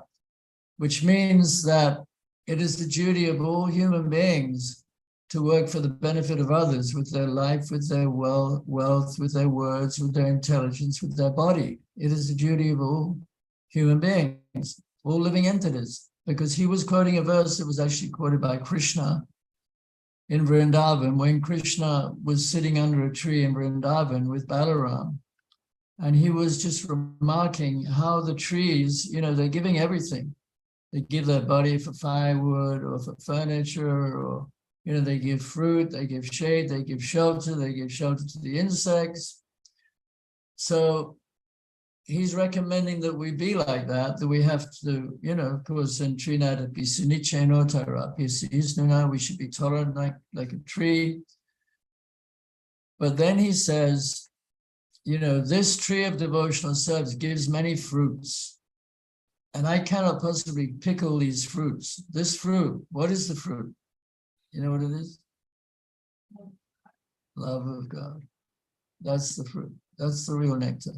which means that it is the duty of all human beings to work for the benefit of others with their life, with their wealth, with their words, with their intelligence, with their body. It is the duty of all human beings, all living entities, because he was quoting a verse that was actually quoted by Krishna in Vrindavan, when Krishna was sitting under a tree in Vrindavan with Balaram. And he was just remarking how the trees, they're giving everything. They give their body for firewood or for furniture, or they give fruit, they give shade, they give shelter to the insects. So he's recommending that we be like that we have to, of course, in Trinada we should be tolerant like a tree. But then he says, this tree of devotional service gives many fruits, and I cannot possibly pickle these fruits. This fruit, what is the fruit? You know what it is? Love of God. That's the fruit. That's the real nectar.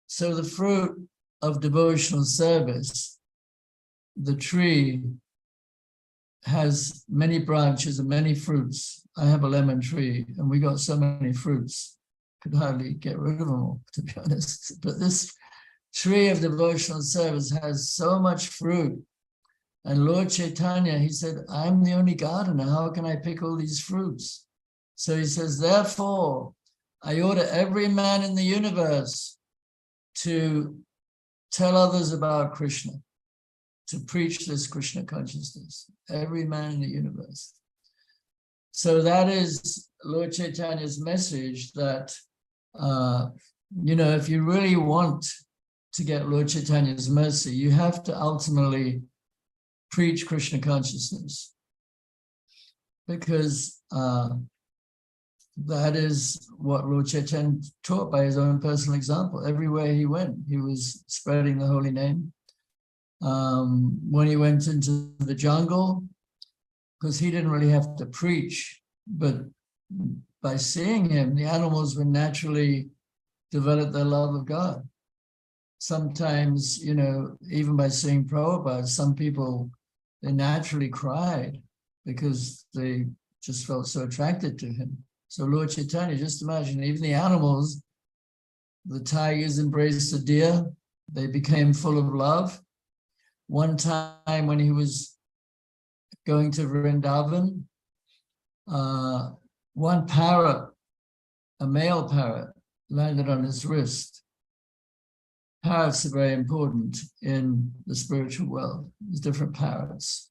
So the fruit of devotional service, the tree has many branches and many fruits. I have a lemon tree, and we got so many fruits, could hardly get rid of them all, to be honest. But this tree of devotional service has so much fruit. And Lord Chaitanya, he said, I'm the only gardener. How can I pick all these fruits? So he says, therefore, I order every man in the universe to tell others about Krishna, to preach this Krishna consciousness, every man in the universe. So that is Lord Chaitanya's message, that, if you really want to get Lord Chaitanya's mercy, you have to ultimately preach Krishna consciousness, because that is what Lord Chaitanya taught by his own personal example. Everywhere he went, he was spreading the holy name. When he went into the jungle, because he didn't really have to preach, but by seeing him, the animals would naturally develop their love of God. Sometimes, even by seeing Prabhupada, some people, they naturally cried because they just felt so attracted to him. So Lord Chaitanya, just imagine, even the animals, the tigers embraced the deer, they became full of love. One time when he was going to Vrindavan, one parrot, a male parrot, landed on his wrist. Parrots are very important in the spiritual world. There's different parrots.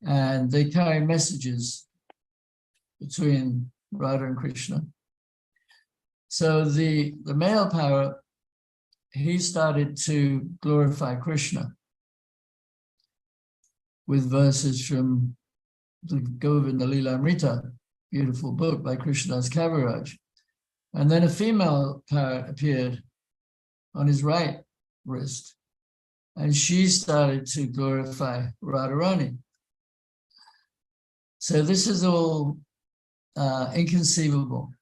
And they carry messages between Radha and Krishna. So the male parrot, he started to glorify Krishna with verses from the Govinda Lilamrita, beautiful book by Krishnadas Kaviraj. And then a female parrot appeared on his right wrist, and she started to glorify Radharani. So this is all inconceivable.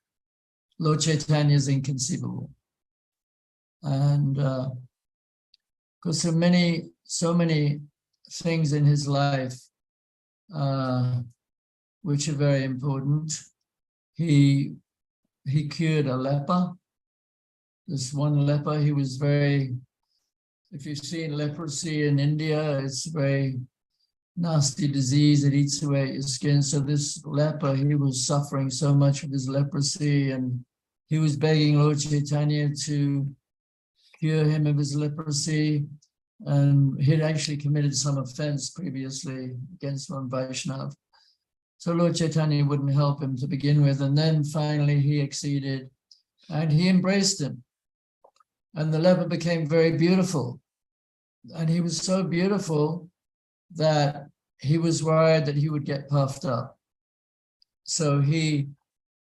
Lord Chaitanya is inconceivable. And because so many things in his life which are very important. He cured a leper. This one leper, he was very, if you've seen leprosy in India, it's a very nasty disease. It eats away your skin. So this leper, he was suffering so much with his leprosy, and he was begging Lord Chaitanya to cure him of his leprosy. And he'd actually committed some offense previously against one Vaishnava. So Lord Chaitanya wouldn't help him to begin with. And then finally he acceded and he embraced him. And the leper became very beautiful. And he was so beautiful that he was worried that he would get puffed up. So he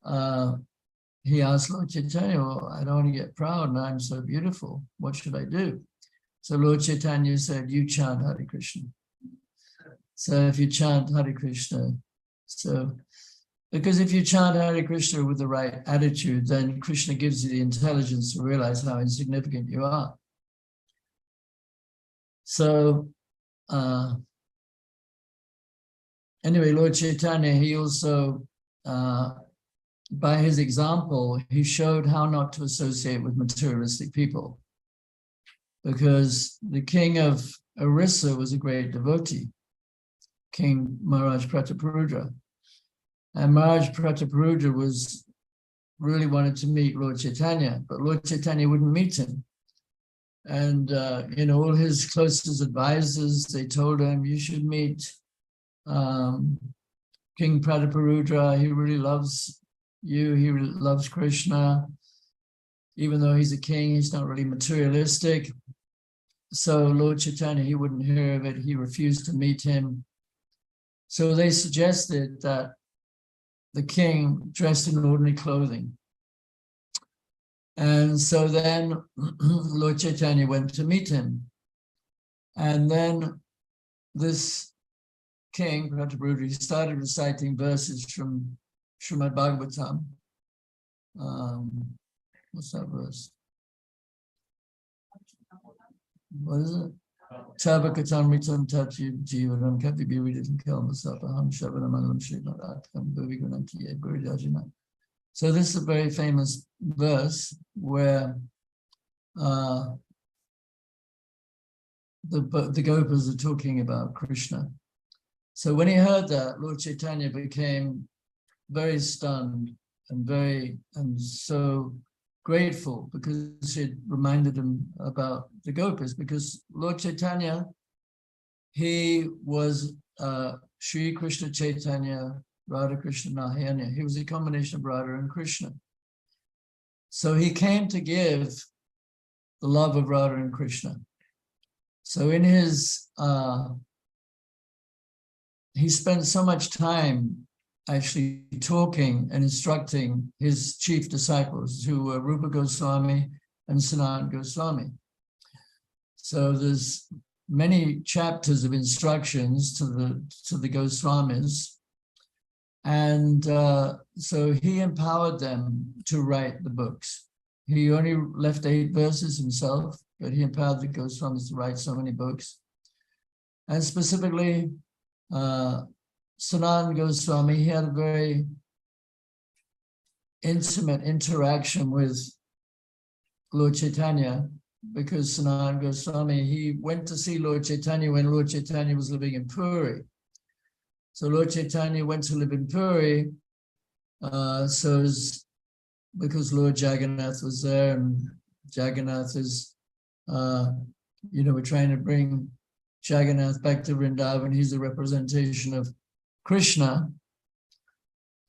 asked Lord Chaitanya, well, I don't want to get proud and I'm so beautiful. What should I do? So Lord Chaitanya said, you chant Hare Krishna. So if you chant Hare Krishna, because if you chant Hare Krishna with the right attitude, then Krishna gives you the intelligence to realize how insignificant you are. So anyway, Lord Chaitanya, he also, by his example, he showed how not to associate with materialistic people. Because the king of Orissa was a great devotee, King Maharaj Prataparudra. And Maharaj Prataparudra really wanted to meet Lord Chaitanya, but Lord Chaitanya wouldn't meet him. And, all his closest advisors, they told him, you should meet King Prataparudra. He really loves you. He really loves Krishna. Even though he's a king, he's not really materialistic. So Lord Chaitanya, he wouldn't hear of it. He refused to meet him. So they suggested that the king dressed in ordinary clothing. And so then Lord Chaitanya went to meet him. And then this king, Prataparudra, he started reciting verses from Srimad Bhagavatam. What's that verse? What is it? Tabakatamritam tati jivanam kapi biritam kelmasapaham shabanamanam shrinarakam bhavigunanti yedguridajana. So this is a very famous verse where the Gopas are talking about Krishna. So when he heard that, Lord Chaitanya became very stunned and so grateful because it reminded him about the Gopis, because Lord Chaitanya, he was Sri Krishna Chaitanya, Radha Krishna Nahayanya. He was a combination of Radha and Krishna. So he came to give the love of Radha and Krishna. So in his, he spent so much time actually talking and instructing his chief disciples, who were Rupa Goswami and Sanatana Goswami. So there's many chapters of instructions to the Goswamis, and so he empowered them to write the books. He only left 8 verses himself, but he empowered the Goswamis to write so many books. And specifically, Sanatana Goswami, he had a very intimate interaction with Lord Chaitanya, because Sanatana Goswami, he went to see Lord Chaitanya when Lord Chaitanya was living in Puri. So Lord Chaitanya went to live in Puri, because Lord Jagannath was there, and Jagannath is, we're trying to bring Jagannath back to Vrindavan. He's a representation of Krishna.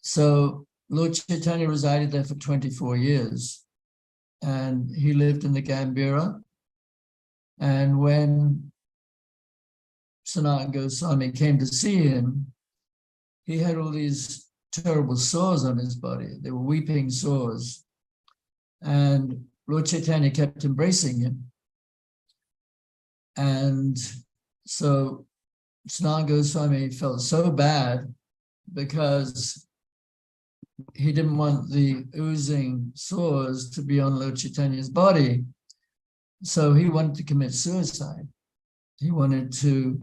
So Lord Chaitanya resided there for 24 years, and he lived in the Gambhira. And when Sanatana Goswami came to see him, he had all these terrible sores on his body. They were weeping sores. And Lord Chaitanya kept embracing him. And so Sanatana Goswami felt so bad because he didn't want the oozing sores to be on Lord Chaitanya's body. So he wanted to commit suicide. He wanted to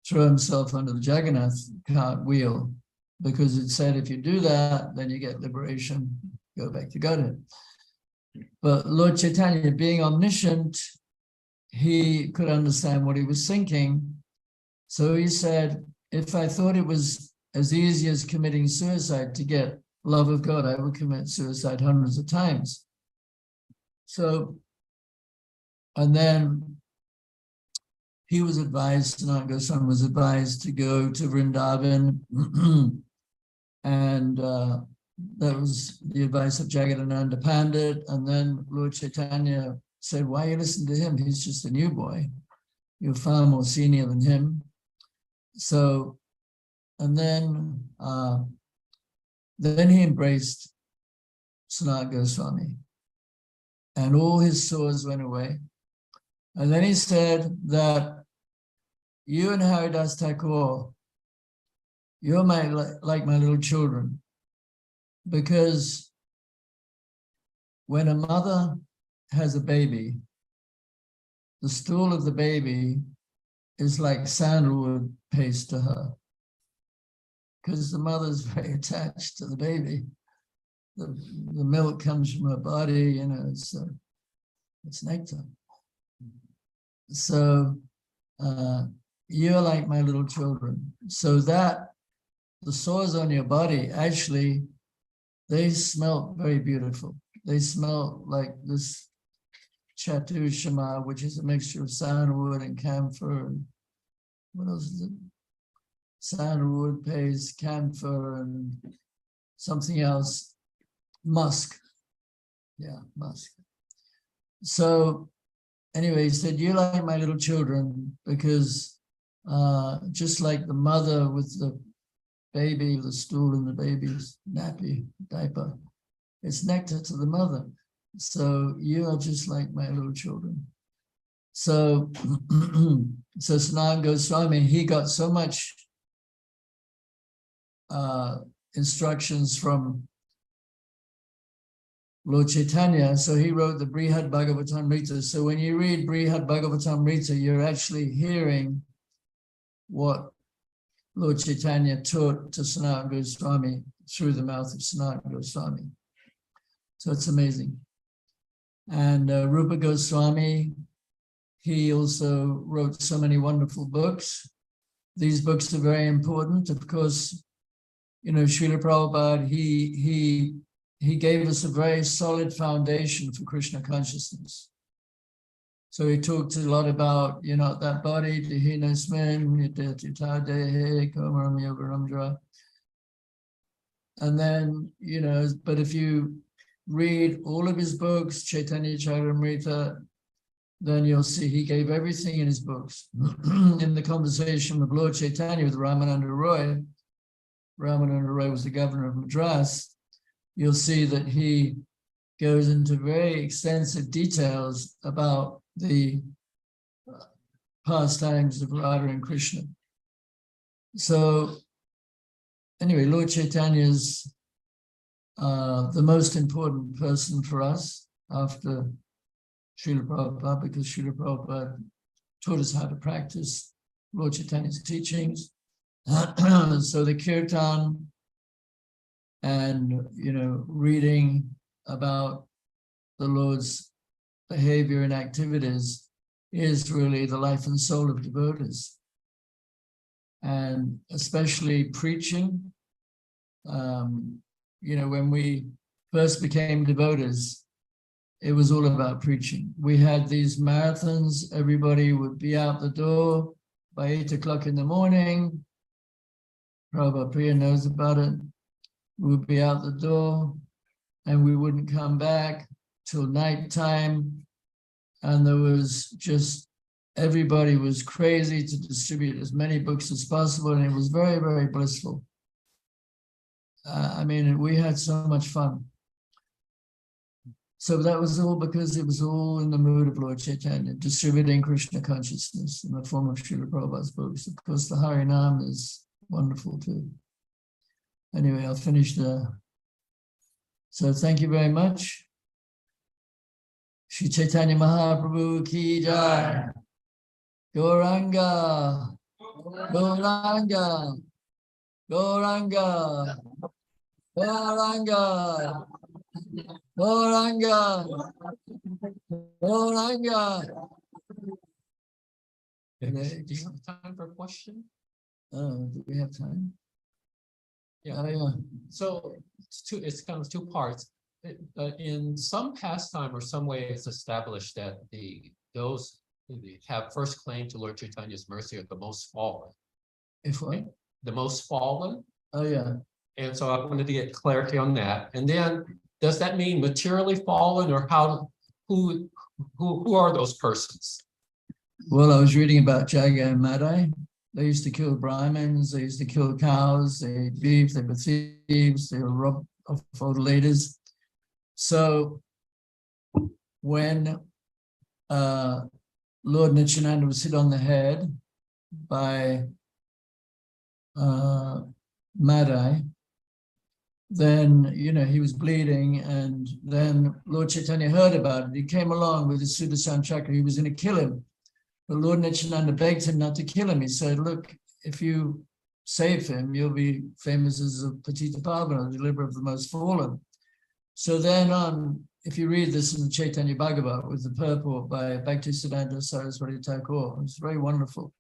throw himself under the Jagannath cart wheel, because it said, if you do that, then you get liberation, go back to Godhead. But Lord Chaitanya, being omniscient, he could understand what he was thinking. So he said, if I thought it was as easy as committing suicide to get love of God, I would commit suicide hundreds of times. So, and then he was advised, Sanatana Goswami was advised to go to Vrindavan, and that was the advice of Jagadananda Pandit. And then Lord Chaitanya said, why you listen to him? He's just a new boy. You're far more senior than him. So, and then he embraced Sanatana Goswami, and all his sores went away. And then he said that you and Haridas Thakur, you're like my little children, because when a mother has a baby, the stool of the baby is like sandalwood paste to her, because the mother's very attached to the baby. The milk comes from her body, it's nectar. So you're like my little children. So that the sores on your body, actually, they smell very beautiful. They smell like this Chatu Shama, which is a mixture of sandalwood and camphor. And what else is it? Sandalwood paste, camphor, and something else. Musk. Yeah, musk. So anyway, he said, you're like my little children, because just like the mother with the baby, the stool in the baby's nappy, diaper, it's nectar to the mother. So you are just like my little children. So, so Sanatana Goswami, he got so much instructions from Lord Chaitanya, so he wrote the Brihad Bhagavatamrita. So when you read Brihad Bhagavatamrita, you're actually hearing what Lord Chaitanya taught to Sanatana Goswami through the mouth of Sanatana Goswami. So it's amazing. And Rupa Goswami, he also wrote so many wonderful books. These books are very important. Of course, Srila Prabhupada, he he gave us a very solid foundation for Krishna consciousness. So he talked a lot about, that body, and then, but if you read all of his books, Chaitanya Charitamrita, then you'll see he gave everything in his books. In the conversation with Lord Chaitanya with Ramananda Roy was the governor of Madras, you'll see that he goes into very extensive details about the pastimes of Radha and Krishna. So anyway, Lord Chaitanya is the most important person for us after Srila Prabhupada, because Srila Prabhupada taught us how to practice Lord Chaitanya's teachings. So the kirtan and, reading about the Lord's behavior and activities is really the life and soul of devotees. And especially preaching, when we first became devotees, it was all about preaching. We had these marathons. Everybody would be out the door by 8 o'clock in the morning. Prabhupada Priya knows about it. We would be out the door and we wouldn't come back till nighttime. And there was just, everybody was crazy to distribute as many books as possible. And it was very, very blissful. We had so much fun. So that was all because it was all in the mood of Lord Chaitanya, distributing Krishna consciousness in the form of Srila Prabhupada's books. Of course, the Harinam is wonderful too. Anyway, I'll finish there. So thank you very much. Sri Chaitanya Mahaprabhu ki jai. Gauranga, Gauranga, Gauranga, Gauranga. Gauranga, Gauranga. Do you have time for a question? Do we have time? Yeah. So it's kind of two parts. In some pastime or some way, it's established that those who have first claim to Lord Chaitanya's mercy are the most fallen. If what? The most fallen. Oh yeah. And so I wanted to get clarity on that. And then, does that mean materially fallen, or who are those persons? Well, I was reading about Jagai and Madai. They used to kill Brahmins, they used to kill cows, they ate beef, they were thieves, they were robbed of old ladies. So when Lord Nityananda was hit on the head by Madai, then, he was bleeding, and then Lord Chaitanya heard about it. He came along with his Sudarshan Chakra. He was going to kill him. But Lord Nityananda begged him not to kill him. He said, look, if you save him, you'll be famous as a Patita Pavana, the deliverer of the most fallen. So then if you read this in the Chaitanya Bhagavat with the purport by Bhaktisiddhanta Saraswati Thakur, it's very wonderful,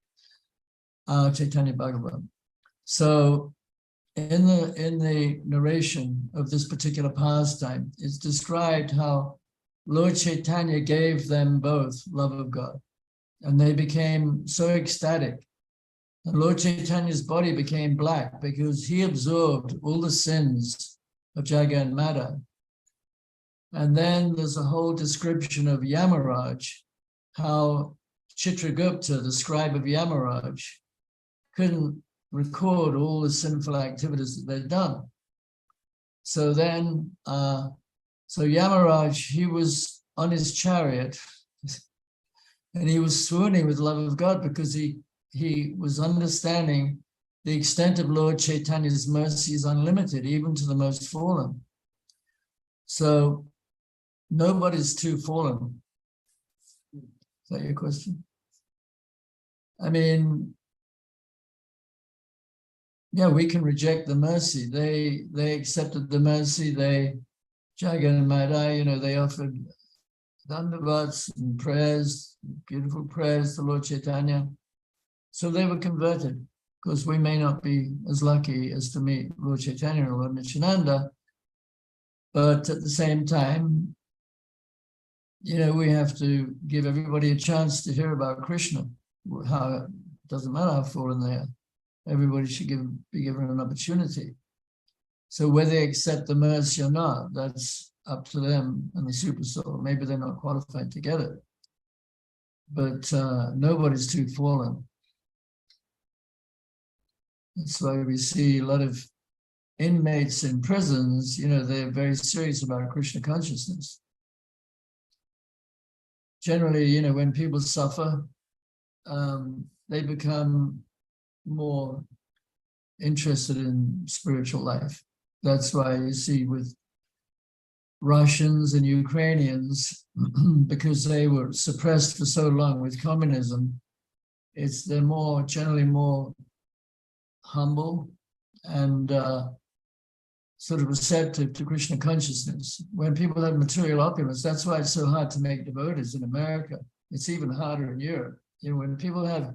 Chaitanya Bhagavat. So in the narration of this particular pastime, it's described how Lord Chaitanya gave them both love of God, and they became so ecstatic. And Lord Chaitanya's body became black because he absorbed all the sins of Jagai and Madai. And then there's a whole description of Yamaraj, how Chitragupta, the scribe of Yamaraj, couldn't record all the sinful activities that they'd done. So then, so Yamaraj, he was on his chariot and he was swooning with love of God because he was understanding the extent of Lord Chaitanya's mercy is unlimited, even to the most fallen. So nobody's too fallen. Is that your question? Yeah, we can reject the mercy. They accepted the mercy. Jagai and Madai, they offered dandavats and prayers, beautiful prayers to Lord Chaitanya. So they were converted. Of course, we may not be as lucky as to meet Lord Chaitanya or Lord Nityananda, But at the same time, we have to give everybody a chance to hear about Krishna. How it doesn't matter how fallen they are. Everybody should be given an opportunity. So whether they accept the mercy or not, that's up to them and the super soul. Maybe they're not qualified to get it. But nobody's too fallen. That's why we see a lot of inmates in prisons, they're very serious about Krishna consciousness. Generally, when people suffer, they become more interested in spiritual life. That's why you see with Russians and Ukrainians, because they were suppressed for so long with communism, they're generally more humble and sort of receptive to Krishna consciousness. When people have material opulence, that's why it's so hard to make devotees in America. It's even harder in Europe. When people have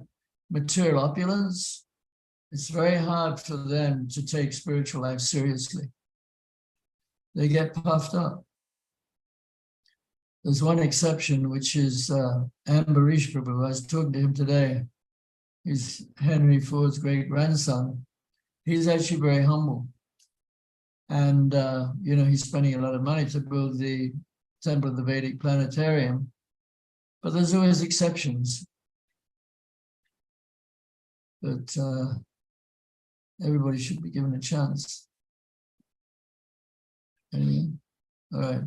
material opulence, it's very hard for them to take spiritual life seriously. They get puffed up. There's one exception, which is Ambarish Prabhu. I was talking to him today. He's Henry Ford's great-grandson. He's actually very humble. And, he's spending a lot of money to build the Temple of the Vedic Planetarium. But there's always exceptions. But everybody should be given a chance. Anyway, all right.